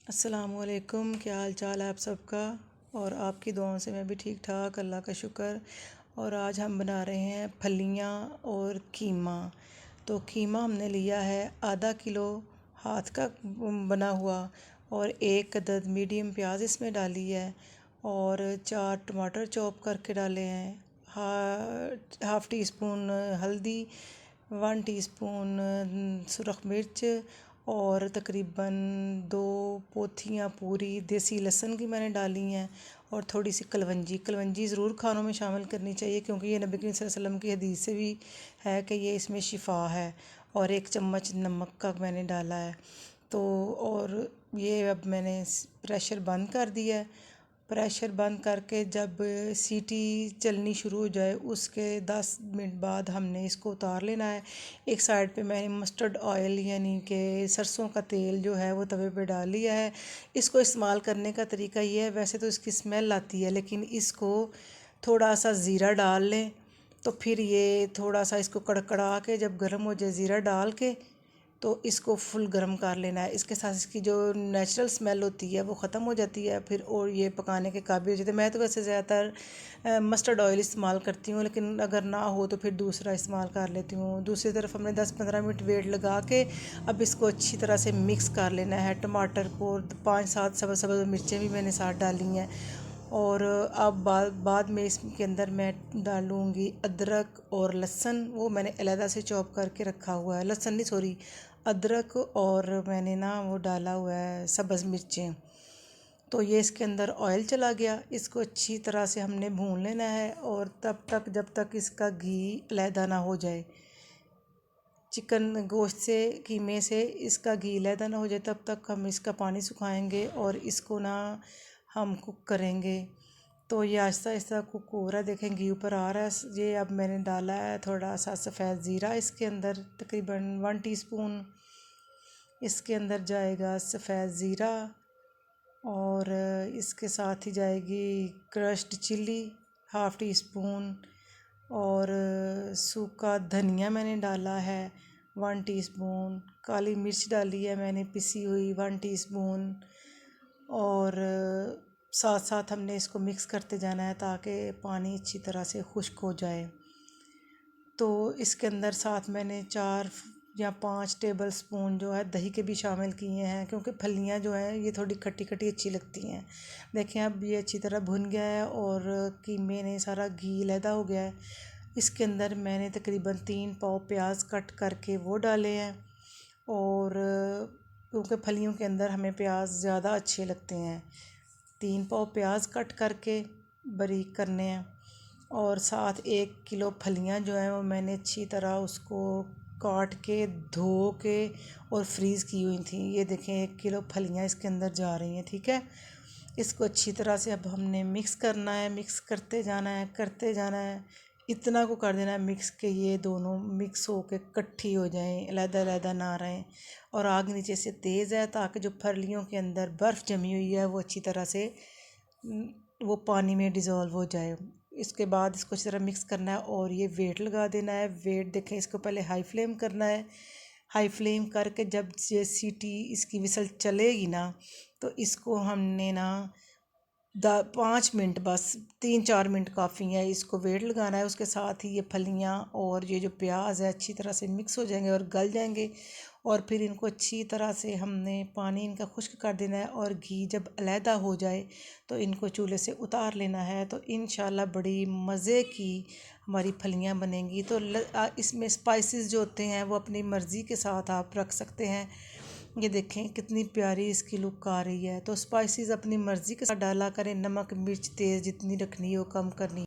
अस्सलामुअलैकुम, क्या हाल चाल है आप सबका। और आपकी दुआओं से मैं भी ठीक ठाक, अल्लाह का शुक्र। और आज हम बना रहे हैं फलियां और कीमा। तो कीमा हमने लिया है आधा किलो हाथ का बना हुआ, और एक अदद मीडियम प्याज इसमें डाली है, और 4 टमाटर चॉप करके डाले हैं। हाफ़ टी स्पून हल्दी, 1 टीस्पून सुरख मिर्च, और तकरीबन 2 पोथियाँ पूरी देसी लहसुन की मैंने डाली हैं, और थोड़ी सी कलवंजी। कलवंजी ज़रूर खानों में शामिल करनी चाहिए, क्योंकि ये नबी करीम सल्लल्लाहु अलैहि वसल्लम की हदीस से भी है कि ये इसमें शिफा है। और 1 चम्मच नमक का मैंने डाला है। तो और ये अब मैंने प्रेशर बंद कर दिया है। प्रेशर बंद करके जब सीटी चलनी शुरू हो जाए, उसके 10 मिनट बाद हमने इसको उतार लेना है। एक साइड पे मैंने मस्टर्ड ऑयल यानी कि सरसों का तेल जो है वो तवे पे डाल लिया है। इसको इस्तेमाल करने का तरीका ये है, वैसे तो इसकी स्मेल आती है, लेकिन इसको थोड़ा सा ज़ीरा डाल लें तो फिर ये थोड़ा सा इसको कड़कड़ा के जब गर्म हो जाए ज़ीरा डाल के, तो इसको फुल गर्म कर लेना है। इसके साथ इसकी जो नेचुरल स्मेल होती है वो ख़त्म हो जाती है फिर, और ये पकाने के काबिल हो जाते हैं। मैं तो वैसे ज़्यादातर मस्टर्ड ऑयल इस्तेमाल करती हूँ, लेकिन अगर ना हो तो फिर दूसरा इस्तेमाल कर लेती हूँ। दूसरी तरफ हमने 10-15 मिनट वेट लगा के अब इसको अच्छी तरह से मिक्स कर लेना है। टमाटर को 5-7 सब्ज़ मिर्चें भी मैंने साथ डाली हैं। और अब बाद में इसके अंदर मैं डालूँगी अदरक और लहसुन। वो मैंने अलहदा से चॉप करके रखा हुआ है, लहसुन नहीं सॉरी अदरक, और मैंने ना वो डाला हुआ है सब्ज़ मिर्चें। तो ये इसके अंदर ऑयल चला गया। इसको अच्छी तरह से हमने भून लेना है, और तब तक जब तक इसका घी अलहदा ना हो जाए। चिकन गोश्त से कीमे से इसका घी अलहदा ना हो जाए तब तक हम इसका पानी सुखाएंगे, और इसको ना हम कुक करेंगे। तो ये आहिस्ता आहिस्ता कुक हो रहा है, देखें घी ऊपर आ रहा है। ये अब मैंने डाला है थोड़ा सा सफ़ेद ज़ीरा इसके अंदर, तकरीबन 1 टीस्पून इसके अंदर जाएगा सफ़ेद ज़ीरा। और इसके साथ ही जाएगी crushed chilli half teaspoon, और सूखा धनिया मैंने डाला है 1 टीस्पून। काली मिर्च डाली है मैंने पिसी हुई 1 टीस्पून। और साथ साथ हमने इसको मिक्स करते जाना है ताकि पानी अच्छी तरह से खुश्क हो जाए। तो इसके अंदर साथ मैंने 4 या 5 टेबल स्पून जो है दही के भी शामिल किए हैं, क्योंकि फलियां जो हैं ये थोड़ी खट्टी खट्टी अच्छी लगती हैं। देखें अब ये अच्छी तरह भुन गया है, और कीमे ने सारा घी अलहदा हो गया है। इसके अंदर मैंने तकरीबन 3 पाव प्याज कट करके वो डाले हैं, और क्योंकि फलियों के अंदर हमें प्याज ज़्यादा अच्छे लगते हैं, 3 पाव प्याज कट करके बारीक करने हैं। और साथ 1 किलो फलियां जो हैं वो मैंने अच्छी तरह उसको काट के धो के और फ्रीज़ की हुई थी। ये देखें 1 किलो फलियां इसके अंदर जा रही हैं, ठीक है। इसको अच्छी तरह से अब हमने मिक्स करना है, मिक्स करते जाना है, करते जाना है। इतना को कर देना है मिक्स के ये दोनों मिक्स हो के इकट्ठी हो जाएं, अलहदा अलहदा ना रहें। और आग नीचे से तेज़ है ताकि जो फलियों के अंदर बर्फ़ जमी हुई है वो अच्छी तरह से वो पानी में डिज़ोल्व हो जाए। इसके बाद इसको अच्छी तरह मिक्स करना है, और ये वेट लगा देना है। वेट देखें, इसको पहले हाई फ्लेम करना है। हाई फ्लेम करके जब ये सीटी इसकी विसल चलेगी ना, तो इसको हमने ना 5 मिनट, बस 3-4 मिनट काफ़ी है। इसको वेट लगाना है। उसके साथ ही ये फलियां और ये जो प्याज है अच्छी तरह से मिक्स हो जाएंगे और गल जाएंगे। और फिर इनको अच्छी तरह से हमने पानी इनका खुश्क कर देना है, और घी जब अलहदा हो जाए तो इनको चूल्हे से उतार लेना है। तो इंशाल्लाह बड़ी मज़े की हमारी फलियां बनेंगी। तो इसमें स्पाइसेस जो होते हैं वो अपनी मर्ज़ी के साथ आप रख सकते हैं। ये देखें कितनी प्यारी इसकी लुक आ रही है। तो स्पाइसेस अपनी मर्ज़ी के साथ डाला करें, नमक मिर्च तेज़ जितनी रखनी हो, कम करनी